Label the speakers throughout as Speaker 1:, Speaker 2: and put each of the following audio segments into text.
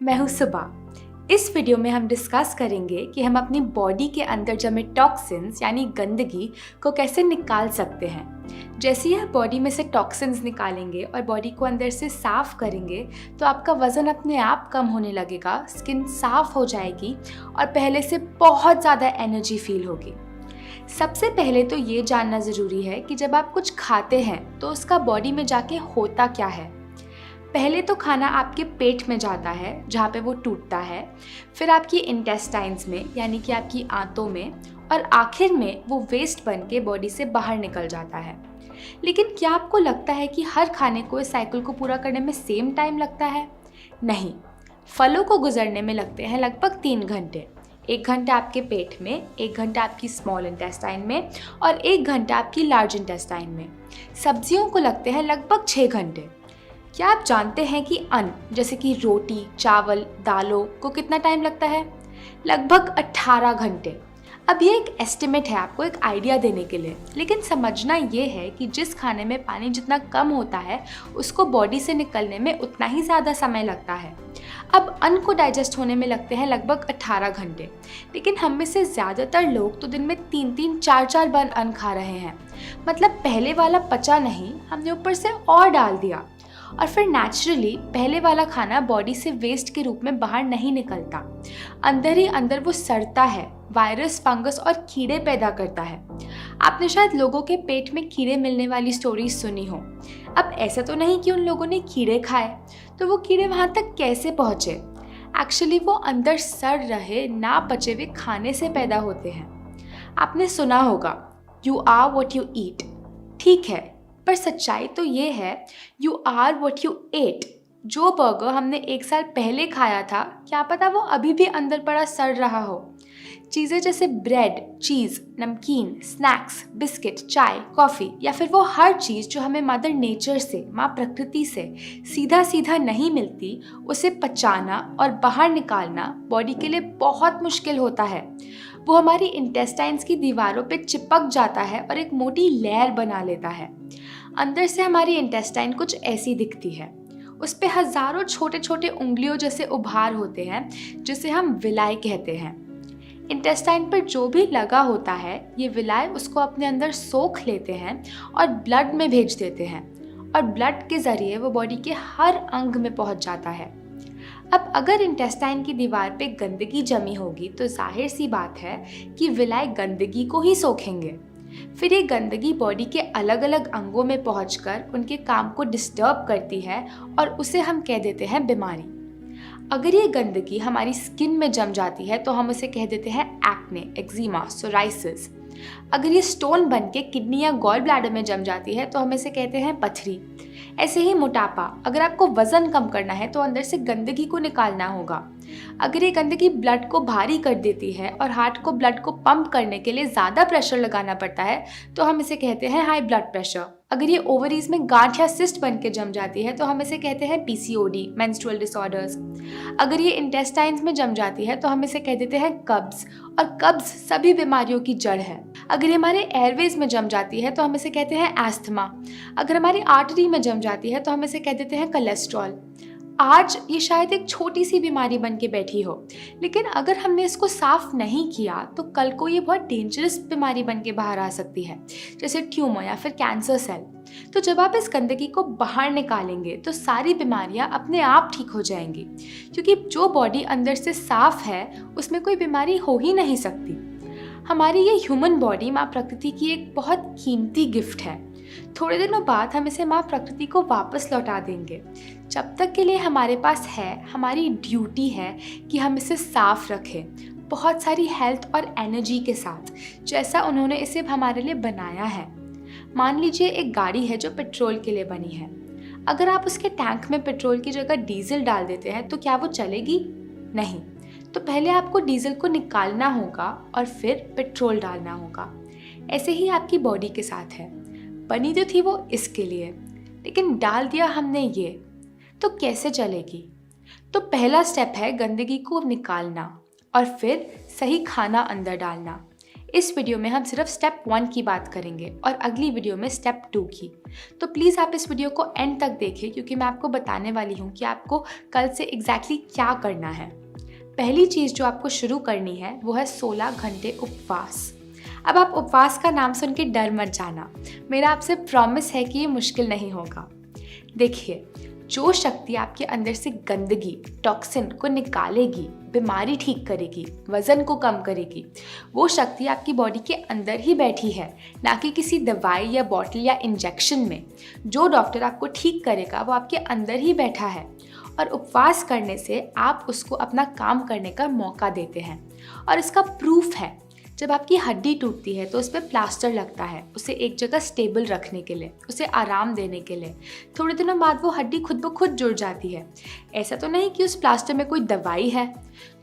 Speaker 1: मैं हूँ सुबा। इस वीडियो में हम डिस्कस करेंगे कि हम अपनी बॉडी के अंदर जमे टॉक्सिन्स यानी गंदगी को कैसे निकाल सकते हैं। जैसे ही आप बॉडी में से टॉक्सिन्स निकालेंगे और बॉडी को अंदर से साफ करेंगे तो आपका वज़न अपने आप कम होने लगेगा, स्किन साफ हो जाएगी और पहले से बहुत ज़्यादा एनर्जी फील होगी। सबसे पहले तो ये जानना ज़रूरी है कि जब आप कुछ खाते हैं तो उसका बॉडी में जाके होता क्या है। पहले तो खाना आपके पेट में जाता है जहाँ पे वो टूटता है, फिर आपकी इंटेस्टाइन्स में यानी कि आपकी आंतों में, और आखिर में वो वेस्ट बन के बॉडी से बाहर निकल जाता है। लेकिन क्या आपको लगता है कि हर खाने को इस साइकिल को पूरा करने में सेम टाइम लगता है? नहीं, फलों को गुजरने में लगते हैं लगभग 3 घंटे। 1 घंटा आपके पेट में, 1 घंटा आपकी स्मॉल इंटेस्टाइन में और 1 घंटा आपकी लार्ज इंटेस्टाइन में। सब्जियों को लगते हैं लगभग 6 घंटे। क्या आप जानते हैं कि अन्न जैसे कि रोटी, चावल, दालों को कितना टाइम लगता है? लगभग 18 घंटे। अब ये एक एस्टिमेट है आपको एक आइडिया देने के लिए, लेकिन समझना ये है कि जिस खाने में पानी जितना कम होता है उसको बॉडी से निकलने में उतना ही ज़्यादा समय लगता है। अब अन्न को डाइजेस्ट होने में लगते हैं लगभग 18 घंटे, लेकिन हम में से ज़्यादातर लोग तो दिन में 3-3, 4-4 बार अन्न खा रहे हैं। मतलब पहले वाला पचा नहीं, हमने ऊपर से और डाल दिया और फिर नेचुरली पहले वाला खाना बॉडी से वेस्ट के रूप में बाहर नहीं निकलता। अंदर ही अंदर वो सड़ता है, वायरस, फंगस और कीड़े पैदा करता है। आपने शायद लोगों के पेट में कीड़े मिलने वाली स्टोरीज सुनी हो। अब ऐसा तो नहीं कि उन लोगों ने कीड़े खाए, तो वो कीड़े वहाँ तक कैसे पहुँचे? एक्चुअली वो अंदर सड़ रहे ना पचे हुए खाने से पैदा होते हैं। आपने सुना होगा you are what you eat. ठीक है, पर सच्चाई तो ये है you are what you ate. जो बर्गर हमने 1 साल पहले खाया था, क्या पता वो अभी भी अंदर पड़ा सड़ रहा हो। चीज़ें जैसे ब्रेड, चीज़, नमकीन, स्नैक्स, बिस्किट, चाय, कॉफ़ी या फिर वो हर चीज़ जो हमें मदर नेचर से, माँ प्रकृति से सीधा सीधा नहीं मिलती, उसे पचाना और बाहर निकालना बॉडी के लिए बहुत मुश्किल होता है। वो हमारी इंटेस्टाइन्स की दीवारों पे चिपक जाता है और एक मोटी लेयर बना लेता है। अंदर से हमारी इंटेस्टाइन कुछ ऐसी दिखती है। उस पे हज़ारों छोटे छोटे उंगलियों जैसे उभार होते हैं जिसे हम विलाई कहते हैं। इंटेस्टाइन पर जो भी लगा होता है, ये विलाई उसको अपने अंदर सोख लेते हैं और ब्लड में भेज देते हैं, और ब्लड के ज़रिए वो बॉडी के हर अंग में पहुंच जाता है। अब अगर इंटेस्टाइन की दीवार पे गंदगी जमी होगी तो जाहिर सी बात है कि विलाई गंदगी को ही सोखेंगे। फिर ये गंदगी बॉडी के अलग अलग अंगों में पहुंचकर उनके काम को डिस्टर्ब करती है और उसे हम कह देते हैं बीमारी। अगर ये गंदगी हमारी स्किन में जम जाती है तो हम उसे कह देते हैं एक्ने, एक्जिमा, सोराइसिस। अगर ये स्टोन बन के किडनी या गॉल ब्लैडर में जम जाती है तो हम इसे कहते हैं पथरी। ऐसे ही मोटापा, अगर आपको वज़न कम करना है तो अंदर से गंदगी को निकालना होगा। अगर ये गंदगी ब्लड को भारी कर देती है और हार्ट को ब्लड को पंप करने के लिए ज़्यादा प्रेशर लगाना पड़ता है तो हम इसे कहते हैं हाई ब्लड प्रेशर। अगर ये ओवरीज में गांठ या सिस्ट बन के जम जाती है तो हम इसे कहते हैं PCOD, मेंस्ट्रुअल डिसऑर्डर्स। अगर ये इंटेस्टाइन्स में जम जाती है तो हम इसे कह देते हैं कब्ज, और कब्ज सभी बीमारियों की जड़ है। अगर ये हमारे एयरवेज में जम जाती है तो हम इसे कहते हैं एस्थमा। अगर हमारी आर्टरी में जम जाती है तो हम इसे कह देते हैं कोलेस्ट्रॉल। आज ये शायद एक छोटी सी बीमारी बन के बैठी हो, लेकिन अगर हमने इसको साफ नहीं किया तो कल को ये बहुत डेंजरस बीमारी बन के बाहर आ सकती है, जैसे ट्यूमर या फिर कैंसर सेल। तो जब आप इस गंदगी को बाहर निकालेंगे तो सारी बीमारियां अपने आप ठीक हो जाएंगी, क्योंकि जो बॉडी अंदर से साफ है उसमें कोई बीमारी हो ही नहीं सकती। हमारी ये ह्यूमन बॉडी माँ प्रकृति की एक बहुत कीमती गिफ्ट है। थोड़े दिनों बाद हम इसे माँ प्रकृति को वापस लौटा देंगे। जब तक के लिए हमारे पास है, हमारी ड्यूटी है कि हम इसे साफ रखें, बहुत सारी हेल्थ और एनर्जी के साथ, जैसा उन्होंने इसे हमारे लिए बनाया है। मान लीजिए एक गाड़ी है जो पेट्रोल के लिए बनी है। अगर आप उसके टैंक में पेट्रोल की जगह डीजल डाल देते हैं तो क्या वो चलेगी? नहीं। तो पहले आपको डीजल को निकालना होगा और फिर पेट्रोल डालना होगा। ऐसे ही आपकी बॉडी के साथ है। बनी तो थी वो इसके लिए, लेकिन डाल दिया हमने ये, तो कैसे चलेगी? तो पहला स्टेप है गंदगी को निकालना और फिर सही खाना अंदर डालना। इस वीडियो में हम सिर्फ स्टेप 1 की बात करेंगे और अगली वीडियो में स्टेप 2 की। तो प्लीज़ आप इस वीडियो को एंड तक देखें क्योंकि मैं आपको बताने वाली हूँ कि आपको कल से एग्जैक्टली क्या करना है। पहली चीज़ जो आपको शुरू करनी है वो है 16 घंटे उपवास। अब आप उपवास का नाम सुन के डर मत जाना, मेरा आपसे प्रॉमिस है कि ये मुश्किल नहीं होगा। देखिए, जो शक्ति आपके अंदर से गंदगी, टॉक्सिन को निकालेगी, बीमारी ठीक करेगी, वज़न को कम करेगी, वो शक्ति आपकी बॉडी के अंदर ही बैठी है, ना कि किसी दवाई या बॉटल या इंजेक्शन में। जो डॉक्टर आपको ठीक करेगा वो आपके अंदर ही बैठा है और उपवास करने से आप उसको अपना काम करने का मौका देते हैं। और इसका प्रूफ है, जब आपकी हड्डी टूटती है तो उस पर प्लास्टर लगता है, उसे एक जगह स्टेबल रखने के लिए, उसे आराम देने के लिए। थोड़े दिनों बाद वो हड्डी खुद ब खुद जुड़ जाती है। ऐसा तो नहीं कि उस प्लास्टर में कोई दवाई है।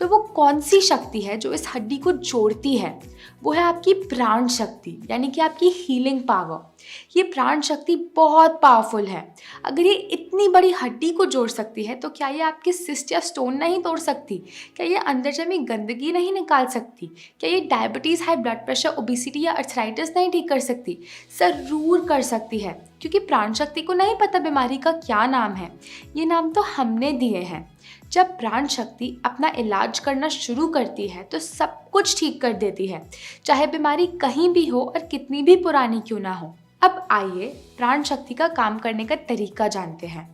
Speaker 1: तो वो कौन सी शक्ति है जो इस हड्डी को जोड़ती है? वो है आपकी प्राण शक्ति, यानी कि आपकी हीलिंग पावर। ये प्राण शक्ति बहुत पावरफुल है। अगर ये इतनी बड़ी हड्डी को जोड़ सकती है तो क्या ये आपके सिस्ट या स्टोन नहीं तोड़ सकती? क्या ये अंदर जमी गंदगी नहीं निकाल सकती? क्या ये diabetes, high blood pressure, obesity या अर्थराइटिस नहीं ठीक कर सकती? ज़रूर कर सकती है, क्योंकि प्राण शक्ति को नहीं पता बीमारी का क्या नाम है। ये नाम तो हमने दिए हैं। जब प्राण शक्ति अपना इलाज करना शुरू करती है तो सब कुछ ठीक कर देती है, चाहे बीमारी कहीं भी हो और कितनी भी पुरानी क्यों ना हो। अब आइए प्राण शक्ति का काम करने का तरीका जानते हैं।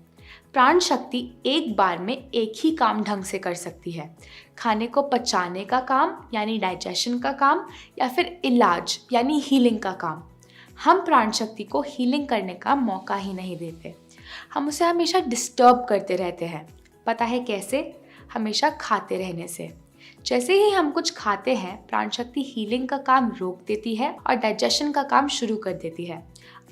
Speaker 1: प्राण शक्ति एक बार में एक ही काम ढंग से कर सकती है, खाने को पचाने का काम यानी डाइजेशन का काम, या फिर इलाज यानी हीलिंग का काम। हम प्राण शक्ति को हीलिंग करने का मौका ही नहीं देते, हम उसे हमेशा डिस्टर्ब करते रहते हैं। पता है कैसे? हमेशा खाते रहने से। जैसे ही हम कुछ खाते हैं, प्राण शक्ति हीलिंग का काम रोक देती है और डाइजेशन का काम शुरू कर देती है।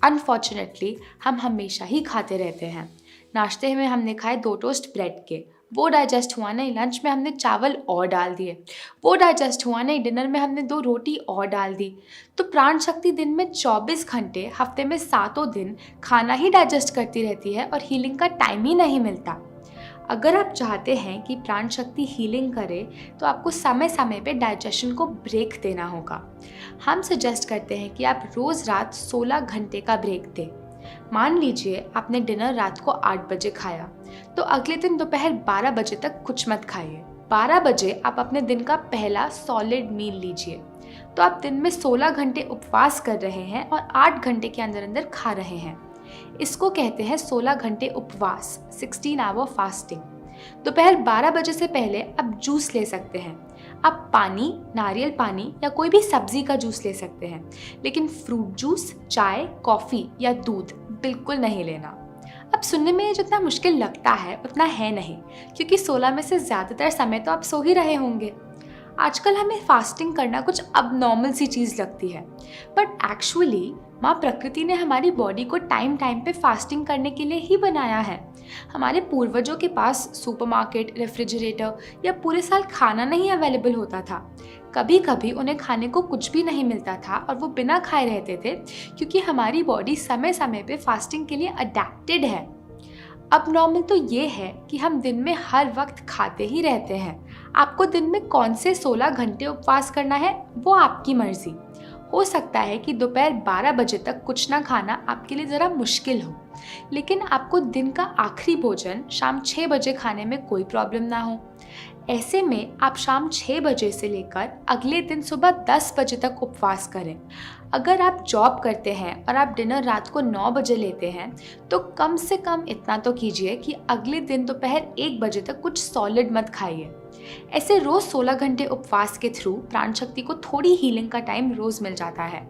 Speaker 1: अनफॉर्चुनेटली हम हमेशा ही खाते रहते हैं। नाश्ते में हमने खाए 2 टोस्ट ब्रेड के, वो डाइजेस्ट हुआ नहीं। लंच में हमने चावल और डाल दिए, वो डाइजेस्ट हुआ नहीं। डिनर में हमने 2 रोटी और डाल दी। तो प्राण शक्ति दिन में 24 घंटे, हफ्ते में 7 दिन खाना ही डाइजेस्ट करती रहती है और हीलिंग का टाइम ही नहीं मिलता। अगर आप चाहते हैं कि प्राण शक्ति हीलिंग करे तो आपको समय समय पे डाइजेशन को ब्रेक देना होगा। हम सजेस्ट करते हैं कि आप रोज़ रात 16 घंटे का ब्रेक दें। मान लीजिए आपने डिनर रात को 8 बजे खाया, तो अगले दिन दोपहर 12 बजे तक कुछ मत खाइए। 12 बजे आप अपने दिन का पहला सॉलिड मील लीजिए। तो आप दिन में 16 घंटे उपवास कर रहे हैं और 8 घंटे के अंदर अंदर खा रहे हैं। इसको कहते हैं 16 घंटे उपवास, 16 आवर फास्टिंग। दोपहर 12 बजे से पहले आप जूस ले सकते हैं। आप पानी, नारियल पानी या कोई भी सब्जी का जूस ले सकते हैं, लेकिन फ्रूट जूस, चाय, कॉफ़ी या दूध बिल्कुल नहीं लेना। अब सुनने में जितना मुश्किल लगता है उतना है नहीं, क्योंकि 16 में से ज़्यादातर समय तो आप सो ही रहे होंगे। आजकल हमें फास्टिंग करना कुछ अब नॉर्मल सी चीज़ लगती है, बट एक्चुअली माँ प्रकृति ने हमारी बॉडी को टाइम टाइम पे फास्टिंग करने के लिए ही बनाया है। हमारे पूर्वजों के पास सुपरमार्केट, रेफ्रिजरेटर या पूरे साल खाना नहीं अवेलेबल होता था। कभी कभी उन्हें खाने को कुछ भी नहीं मिलता था और वो बिना खाए रहते थे, क्योंकि हमारी बॉडी समय समय पे फास्टिंग के लिए अडेप्टेड है। अब नॉर्मल तो ये है कि हम दिन में हर वक्त खाते ही रहते हैं। आपको दिन में कौन से 16 घंटे उपवास करना है वो आपकी मर्जी। हो सकता है कि दोपहर 12 बजे तक कुछ ना खाना आपके लिए ज़रा मुश्किल हो, लेकिन आपको दिन का आखिरी भोजन शाम 6 बजे खाने में कोई प्रॉब्लम ना हो। ऐसे में आप शाम 6 बजे से लेकर अगले दिन सुबह 10 बजे तक उपवास करें। अगर आप जॉब करते हैं और आप डिनर रात को 9 बजे लेते हैं, तो कम से कम इतना तो कीजिए कि अगले दिन दोपहर 1 बजे तक कुछ सॉलिड मत खाइए। ऐसे रोज़ 16 घंटे उपवास के थ्रू प्राण शक्ति को थोड़ी हीलिंग का टाइम रोज़ मिल जाता है।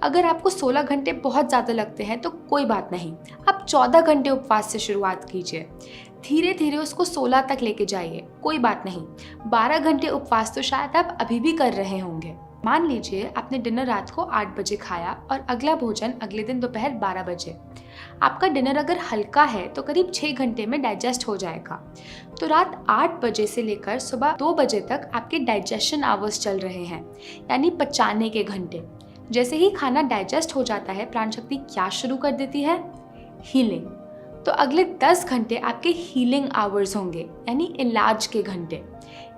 Speaker 1: अगर आपको 16 घंटे बहुत ज़्यादा लगते हैं तो कोई बात नहीं, आप 14 घंटे उपवास से शुरुआत कीजिए। धीरे धीरे उसको 16 तक लेके जाइए, कोई बात नहीं। 12 घंटे उपवास तो शायद आप अभी भी कर रहे होंगे। मान लीजिए आपने डिनर रात को 8 बजे खाया और अगला भोजन अगले दिन दोपहर 12 बजे। आपका डिनर अगर हल्का है तो करीब 6 घंटे में डाइजेस्ट हो जाएगा। तो रात 8 बजे से लेकर सुबह 2 बजे तक आपके डाइजेशन आवर्स चल रहे हैं, यानी पचाने के घंटे। जैसे ही खाना डाइजेस्ट हो जाता है, प्राण शक्ति क्या शुरू कर देती है? हीलिंग। तो अगले 10 घंटे आपके हीलिंग आवर्स होंगे, यानी इलाज के घंटे।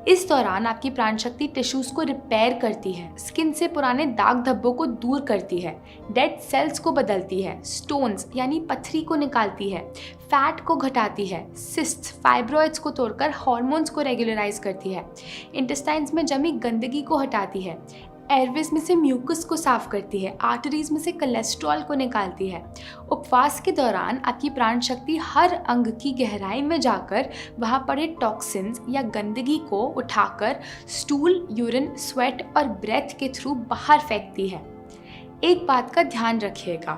Speaker 1: इस दौरान आपकी प्राण शक्ति टिश्यूज को रिपेयर करती है, स्किन से पुराने दाग धब्बों को दूर करती है, डेड सेल्स को बदलती है, स्टोन्स यानी पत्थरी को निकालती है, फैट को घटाती है, सिस्ट्स फाइब्रॉइड्स को तोड़कर हार्मोन्स को रेगुलराइज करती है, इंटेस्टाइन्स में जमी गंदगी को हटाती है, एयरवेज में से म्यूकस को साफ करती है, आर्टरीज में से कोलेस्ट्रॉल को निकालती है। उपवास के दौरान आपकी प्राण शक्ति हर अंग की गहराई में जाकर वहाँ पड़े टॉक्सिन्स या गंदगी को उठाकर स्टूल, यूरिन, स्वेट और ब्रेथ के थ्रू बाहर फेंकती है। एक बात का ध्यान रखिएगा,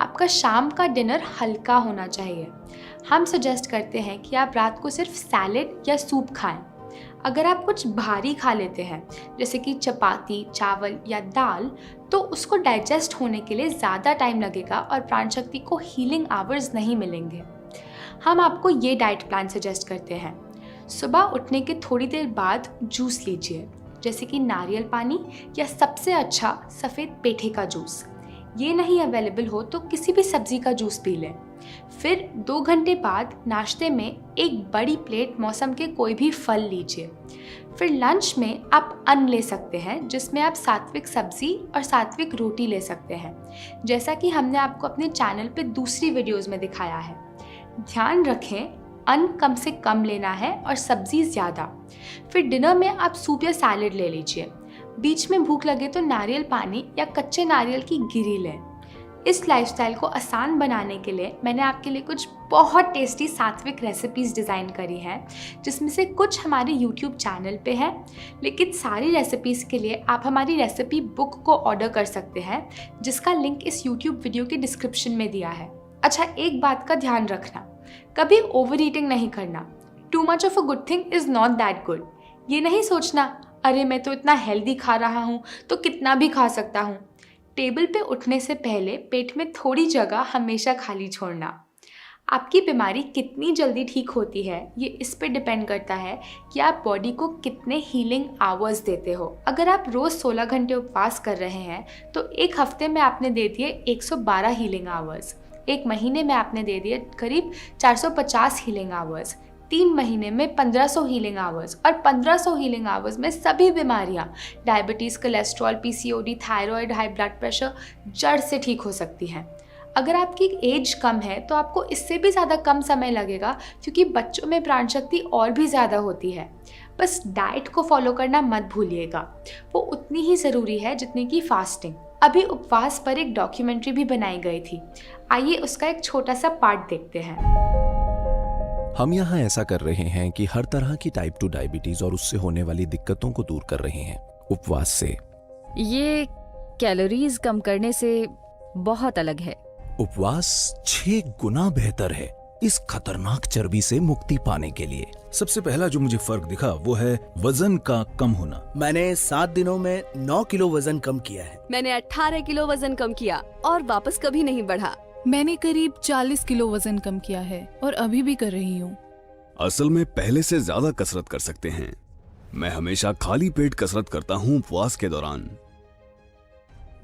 Speaker 1: आपका शाम का डिनर हल्का होना चाहिए। हम सजेस्ट करते हैं कि आप रात को सिर्फ सैलेड या सूप खाएं। अगर आप कुछ भारी खा लेते हैं जैसे कि चपाती, चावल या दाल, तो उसको डाइजेस्ट होने के लिए ज़्यादा टाइम लगेगा और प्राण शक्ति को हीलिंग आवर्स नहीं मिलेंगे। हम आपको ये डाइट प्लान सजेस्ट करते हैं। सुबह उठने के थोड़ी देर बाद जूस लीजिए, जैसे कि नारियल पानी या सबसे अच्छा सफ़ेद पेठे का जूस। ये नहीं अवेलेबल हो तो किसी भी सब्जी का जूस पी लें। फिर 2 घंटे बाद नाश्ते में एक बड़ी प्लेट मौसम के कोई भी फल लीजिए। फिर लंच में आप अन्न ले सकते हैं, जिसमें आप सात्विक सब्जी और सात्विक रोटी ले सकते हैं, जैसा कि हमने आपको अपने चैनल पे दूसरी वीडियोस में दिखाया है। ध्यान रखें, अन्न कम से कम लेना है और सब्जी ज़्यादा। फिर डिनर में आप सूप या सैलेड ले लीजिए। बीच में भूख लगे तो नारियल पानी या कच्चे नारियल की गिरी लें। इस लाइफस्टाइल को आसान बनाने के लिए मैंने आपके लिए कुछ बहुत टेस्टी सात्विक रेसिपीज़ डिज़ाइन करी हैं, जिसमें से कुछ हमारे YouTube चैनल पे हैं, लेकिन सारी रेसिपीज़ के लिए आप हमारी रेसिपी बुक को ऑर्डर कर सकते हैं, जिसका लिंक इस YouTube वीडियो के डिस्क्रिप्शन में दिया है। अच्छा, एक बात का ध्यान रखना, कभी ओवर ईटिंग नहीं करना। Too much of a good thing is not that good. ये नहीं सोचना, अरे मैं तो इतना हेल्दी खा रहा हूँ तो कितना भी खा सकता हूँ। टेबल पे उठने से पहले पेट में थोड़ी जगह हमेशा खाली छोड़ना। आपकी बीमारी कितनी जल्दी ठीक होती है ये इस पे डिपेंड करता है कि आप बॉडी को कितने हीलिंग आवर्स देते हो। अगर आप रोज़ 16 घंटे उपवास कर रहे हैं तो एक हफ्ते में आपने दे दिए 112 हीलिंग आवर्स, एक महीने में आपने दे दिए करीब 450 हीलिंग आवर्स, 3 महीने में 1500 हीलिंग आवर्स, और 1500 हीलिंग आवर्स में सभी बीमारियां diabetes, cholesterol, PCOD, thyroid, high blood pressure जड़ से ठीक हो सकती हैं। अगर आपकी एज कम है तो आपको इससे भी ज़्यादा कम समय लगेगा, क्योंकि बच्चों में प्राण शक्ति और भी ज़्यादा होती है। बस डाइट को फॉलो करना मत भूलिएगा, वो उतनी ही ज़रूरी है जितनी कि फास्टिंग। अभी उपवास पर एक डॉक्यूमेंट्री भी बनाई गई थी, आइए उसका एक छोटा सा पार्ट देखते हैं।
Speaker 2: हम यहाँ ऐसा कर रहे हैं कि हर तरह की टाइप 2 डायबिटीज और उससे होने वाली दिक्कतों को दूर कर रहे हैं उपवास से।
Speaker 3: ये कैलोरीज कम करने से बहुत अलग है।
Speaker 2: उपवास 6 गुना बेहतर है इस खतरनाक चर्बी से मुक्ति पाने के लिए।
Speaker 4: सबसे पहला जो मुझे फर्क दिखा वो है वजन का कम होना।
Speaker 5: मैंने 7 दिनों में 9 किलो वजन कम किया है।
Speaker 6: मैंने 18 किलो वजन कम किया और वापस कभी नहीं बढ़ा।
Speaker 7: मैंने करीब 40 किलो वजन कम किया है और अभी भी कर रही हूँ।
Speaker 4: असल में पहले से ज्यादा कसरत कर सकते हैं। मैं हमेशा खाली पेट कसरत करता हूँ उपवास के दौरान।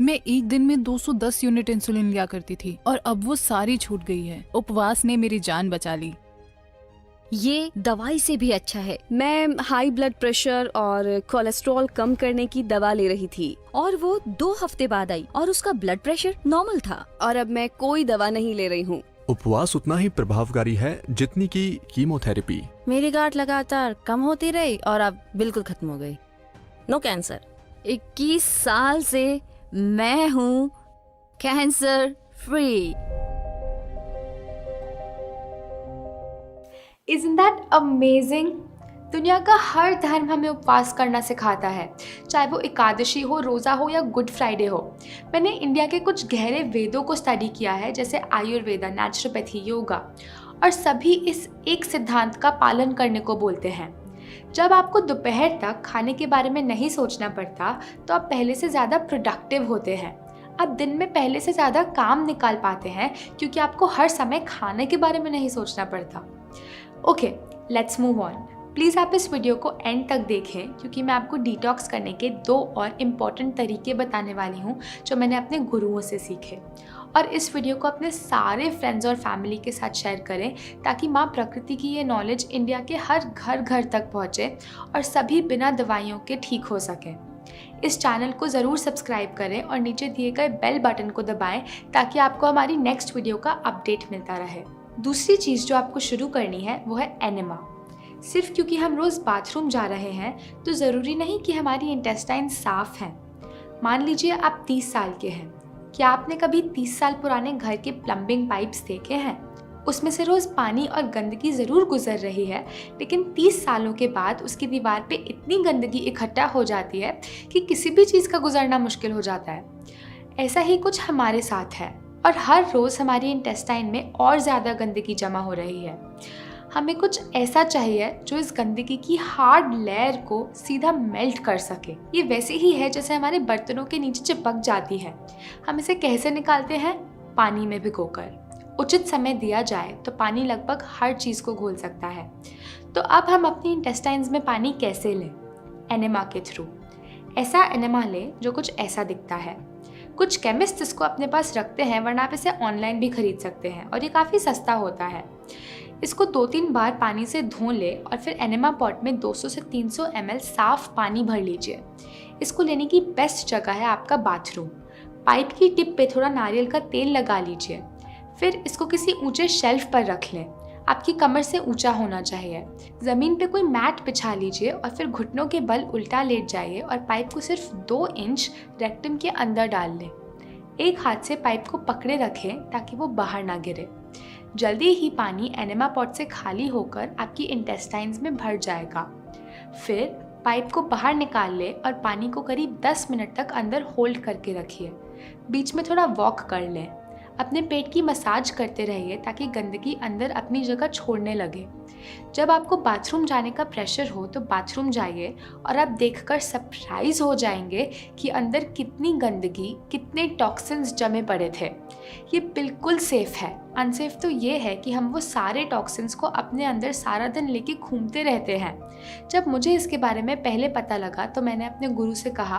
Speaker 7: मैं एक दिन में 210 यूनिट इंसुलिन लिया करती थी और अब वो सारी छूट गई है। उपवास ने मेरी जान बचा ली।
Speaker 6: ये दवाई से भी अच्छा है। मैं हाई ब्लड प्रेशर और कोलेस्ट्रॉल कम करने की दवा ले रही थी और वो 2 हफ्ते बाद आई और उसका ब्लड प्रेशर नॉर्मल था, और अब मैं कोई दवा नहीं ले रही हूँ।
Speaker 8: उपवास उतना ही प्रभावकारी है जितनी की कीमोथेरेपी।
Speaker 9: मेरी गांठ लगातार कम होती रही और अब बिल्कुल खत्म हो गई। No cancer.
Speaker 3: 21 साल से मैं हूँ cancer free.
Speaker 1: Isn't that amazing? दुनिया का हर धर्म हमें उपवास करना सिखाता है, चाहे वो एकादशी हो, रोज़ा हो या गुड फ्राइडे हो। मैंने इंडिया के कुछ गहरे वेदों को स्टडी किया है, जैसे आयुर्वेदा, नेचुरोपैथी, योगा, और सभी इस एक सिद्धांत का पालन करने को बोलते हैं। जब आपको दोपहर तक खाने के बारे में नहीं सोचना पड़ता तो आप पहले से ज़्यादा प्रोडक्टिव होते हैं। आप दिन में पहले से ज़्यादा काम निकाल पाते हैं, क्योंकि आपको हर समय खाने के बारे में नहीं सोचना पड़ता। Okay, let's move on. Please आप इस वीडियो को एंड तक देखें, क्योंकि मैं आपको डिटॉक्स करने के 2 और इम्पॉर्टेंट तरीके बताने वाली हूँ जो मैंने अपने गुरुओं से सीखे। और इस वीडियो को अपने सारे फ्रेंड्स और फैमिली के साथ शेयर करें ताकि माँ प्रकृति की ये नॉलेज इंडिया के हर घर तक पहुँचे और सभी बिना दवाइयों के ठीक हो सकें। इस चैनल को ज़रूर सब्सक्राइब करें और नीचे दिए गए बेल बटन को दबाएं ताकि आपको हमारी नेक्स्ट वीडियो का अपडेट मिलता रहे। दूसरी चीज़ जो आपको शुरू करनी है वो है एनेमा। सिर्फ क्योंकि हम रोज़ बाथरूम जा रहे हैं तो ज़रूरी नहीं कि हमारी इंटेस्टाइन साफ हैं। मान लीजिए आप 30 साल के हैं। क्या आपने कभी 30 साल पुराने घर के प्लम्बिंग पाइप्स देखे हैं? उसमें से रोज़ पानी और गंदगी ज़रूर गुजर रही है, लेकिन 30 सालों के बाद उसकी दीवार पे इतनी गंदगी इकट्ठा हो जाती है कि किसी भी चीज़ का गुजरना मुश्किल हो जाता है। ऐसा ही कुछ हमारे साथ है और हर रोज़ हमारी इंटेस्टाइन में और ज़्यादा गंदगी जमा हो रही है। हमें कुछ ऐसा चाहिए जो इस गंदगी की हार्ड लेयर को सीधा मेल्ट कर सके। ये वैसे ही है जैसे हमारे बर्तनों के नीचे चिपक जाती है। हम इसे कैसे निकालते हैं? पानी में भिगोकर। उचित समय दिया जाए तो पानी लगभग हर चीज़ को घोल सकता है। तो अब हम अपनी इंटेस्टाइन्स में पानी कैसे लें? एनेमा के थ्रू। ऐसा एनेमा लें जो कुछ ऐसा दिखता है। कुछ केमिस्ट इसको अपने पास रखते हैं, वरना आप इसे ऑनलाइन भी खरीद सकते हैं और ये काफ़ी सस्ता होता है। इसको 2-3 बार पानी से धो लें और फिर एनेमा पॉट में 200 से 300 ml साफ पानी भर लीजिए। इसको लेने की बेस्ट जगह है आपका बाथरूम। पाइप की टिप पे थोड़ा नारियल का तेल लगा लीजिए। फिर इसको किसी ऊंचे शेल्फ पर रख लें। आपकी कमर से ऊंचा होना चाहिए। ज़मीन पे कोई मैट बिछा लीजिए और फिर घुटनों के बल उल्टा लेट जाइए और पाइप को सिर्फ 2 इंच रेक्टम के अंदर डाल लें। एक हाथ से पाइप को पकड़े रखें ताकि वो बाहर ना गिरे। जल्दी ही पानी एनेमा पॉट से खाली होकर आपकी इंटेस्टाइन्स में भर जाएगा। फिर पाइप को बाहर निकाल लें और पानी को करीब 10 मिनट तक अंदर होल्ड करके रखिए। बीच में थोड़ा वॉक कर लें। अपने पेट की मसाज करते रहिए ताकि गंदगी अंदर अपनी जगह छोड़ने लगे। जब आपको बाथरूम जाने का प्रेशर हो तो बाथरूम जाइए और आप देखकर सरप्राइज हो जाएंगे कि अंदर कितनी गंदगी, कितने टॉक्सिन्स जमे पड़े थे। ये बिल्कुल सेफ है। अनसेफ तो ये है कि हम वो सारे टॉक्सिन्स को अपने अंदर सारा दिन लेके घूमते रहते हैं। जब मुझे इसके बारे में पहले पता लगा तो मैंने अपने गुरु से कहा,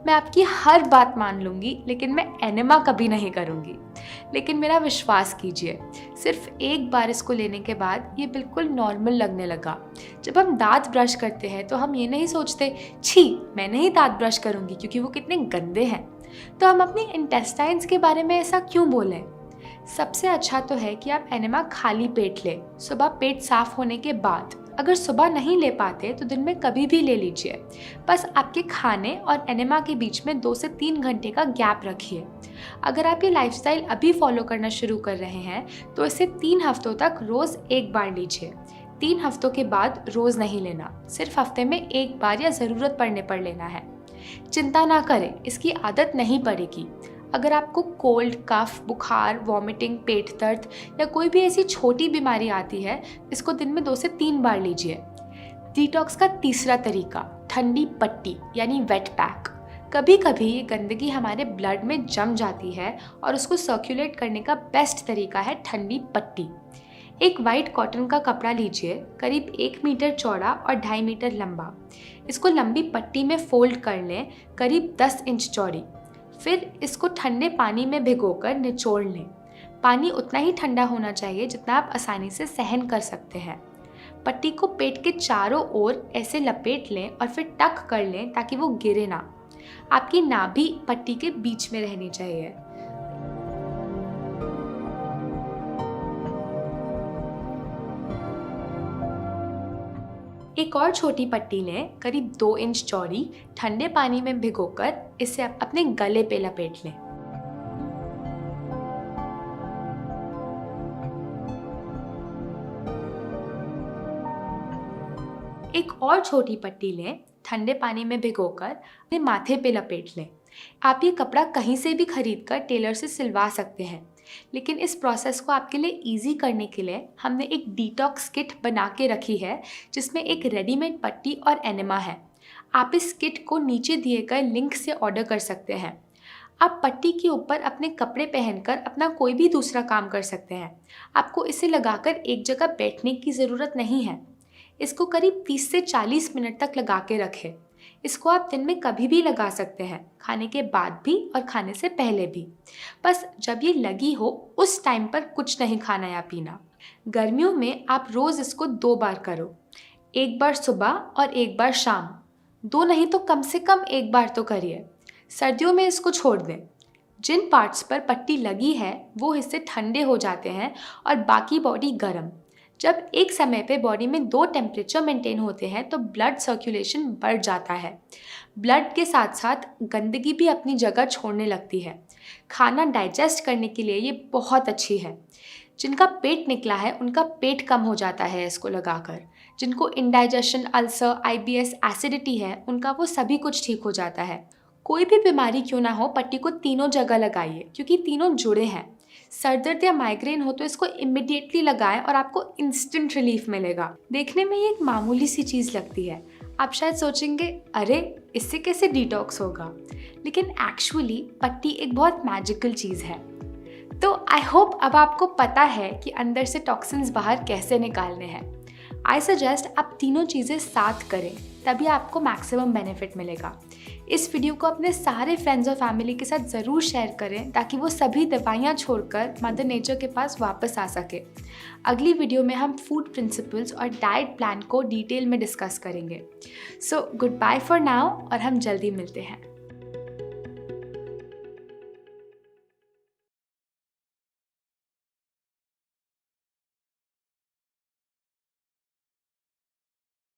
Speaker 1: मैं आपकी हर बात मान लूँगी लेकिन मैं एनेमा कभी नहीं करूँगी। लेकिन मेरा विश्वास कीजिए, सिर्फ एक बार इसको लेने के बाद ये बिल्कुल नॉर्मल लगने लगा। जब हम दांत ब्रश करते हैं तो हम ये नहीं सोचते, छी मैं नहीं दांत ब्रश करूँगी क्योंकि वो कितने गंदे हैं। तो हम अपनी इंटेस्टाइन्स के बारे में ऐसा क्यों बोलें? सबसे अच्छा तो है कि आप एनेमा खाली पेट लें, सुबह पेट साफ होने के बाद। अगर सुबह नहीं ले पाते तो दिन में कभी भी ले लीजिए। बस आपके खाने और एनेमा के बीच में 2 से 3 घंटे का गैप रखिए। अगर आप ये लाइफस्टाइल अभी फॉलो करना शुरू कर रहे हैं तो इसे 3 हफ्तों तक रोज़ एक बार लीजिए। 3 हफ्तों के बाद रोज़ नहीं लेना, सिर्फ हफ्ते में एक बार या ज़रूरत पड़ने पर लेना है। चिंता ना करें, इसकी आदत नहीं पड़ेगी। अगर आपको कोल्ड, कफ, बुखार, वॉमिटिंग, पेट दर्द या कोई भी ऐसी छोटी बीमारी आती है, इसको दिन में 2 से 3 बार लीजिए। डिटॉक्स का तीसरा तरीका, ठंडी पट्टी यानी वेट पैक। कभी कभी ये गंदगी हमारे ब्लड में जम जाती है और उसको सर्कुलेट करने का बेस्ट तरीका है ठंडी पट्टी। एक वाइट कॉटन का कपड़ा लीजिए, करीब 1 मीटर चौड़ा और 2.5 मीटर लंबा। इसको लंबी पट्टी में फोल्ड कर लें, करीब 10 इंच चौड़ी। फिर इसको ठंडे पानी में भिगोकर निचोड़ लें। पानी उतना ही ठंडा होना चाहिए जितना आप आसानी से सहन कर सकते हैं। पट्टी को पेट के चारों ओर ऐसे लपेट लें और फिर टक कर लें ताकि वो गिरे ना। आपकी नाभि पट्टी के बीच में रहनी चाहिए। एक और छोटी पट्टी लें, करीब 2 इंच चौड़ी, ठंडे पानी में भिगोकर इसे अपने गले पे लपेट लें। एक और छोटी पट्टी लें, ठंडे पानी में भिगोकर अपने माथे पे लपेट लें। आप ये कपड़ा कहीं से भी खरीदकर टेलर से सिलवा सकते हैं, लेकिन इस प्रोसेस को आपके लिए इजी करने के लिए हमने एक डिटॉक्स किट बना के रखी है जिसमें एक रेडीमेड पट्टी और एनेमा है। आप इस किट को नीचे दिए गए लिंक से ऑर्डर कर सकते हैं। आप पट्टी के ऊपर अपने कपड़े पहनकर अपना कोई भी दूसरा काम कर सकते हैं। आपको इसे लगाकर एक जगह बैठने की ज़रूरत नहीं है। इसको करीब 30 से 40 मिनट तक लगा के रखें। इसको आप दिन में कभी भी लगा सकते हैं, खाने के बाद भी और खाने से पहले भी। बस जब ये लगी हो उस टाइम पर कुछ नहीं खाना या पीना। गर्मियों में आप रोज़ इसको 2 बार करो, एक बार सुबह और एक बार शाम। 2 नहीं तो कम से कम 1 बार तो करिए। सर्दियों में इसको छोड़ दें। जिन पार्ट्स पर पट्टी लगी है वो हिस्से ठंडे हो जाते हैं और बाकी बॉडी गर्म। जब एक समय पे बॉडी में 2 टेम्परेचर मेंटेन होते हैं तो ब्लड सर्कुलेशन बढ़ जाता है। ब्लड के साथ साथ गंदगी भी अपनी जगह छोड़ने लगती है। खाना डाइजेस्ट करने के लिए ये बहुत अच्छी है। जिनका पेट निकला है उनका पेट कम हो जाता है इसको लगाकर। जिनको इंडाइजेशन, अल्सर, IBS, एसिडिटी है, उनका वो सभी कुछ ठीक हो जाता है। कोई भी बीमारी क्यों ना हो, पट्टी को तीनों जगह लगाइए क्योंकि तीनों जुड़े हैं। सर दर्द या माइग्रेन हो तो इसको इमिडिएटली लगाएं और आपको इंस्टेंट रिलीफ मिलेगा। देखने में ये एक मामूली सी चीज़ लगती है। आप शायद सोचेंगे अरे इससे कैसे डिटॉक्स होगा, लेकिन एक्चुअली पट्टी एक बहुत मैजिकल चीज़ है। तो आई होप अब आपको पता है कि अंदर से टॉक्सिन्स बाहर कैसे निकालने हैं। आई सजेस्ट आप तीनों चीज़ें साथ करें, तभी आपको मैक्सिमम बेनिफिट मिलेगा। इस वीडियो को अपने सारे फ्रेंड्स और फैमिली के साथ ज़रूर शेयर करें ताकि वो सभी दवाइयाँ छोड़कर मदर नेचर के पास वापस आ सके। अगली वीडियो में हम फूड प्रिंसिपल्स और डाइट प्लान को डिटेल में डिस्कस करेंगे। So good bye for now और हम जल्दी मिलते हैं।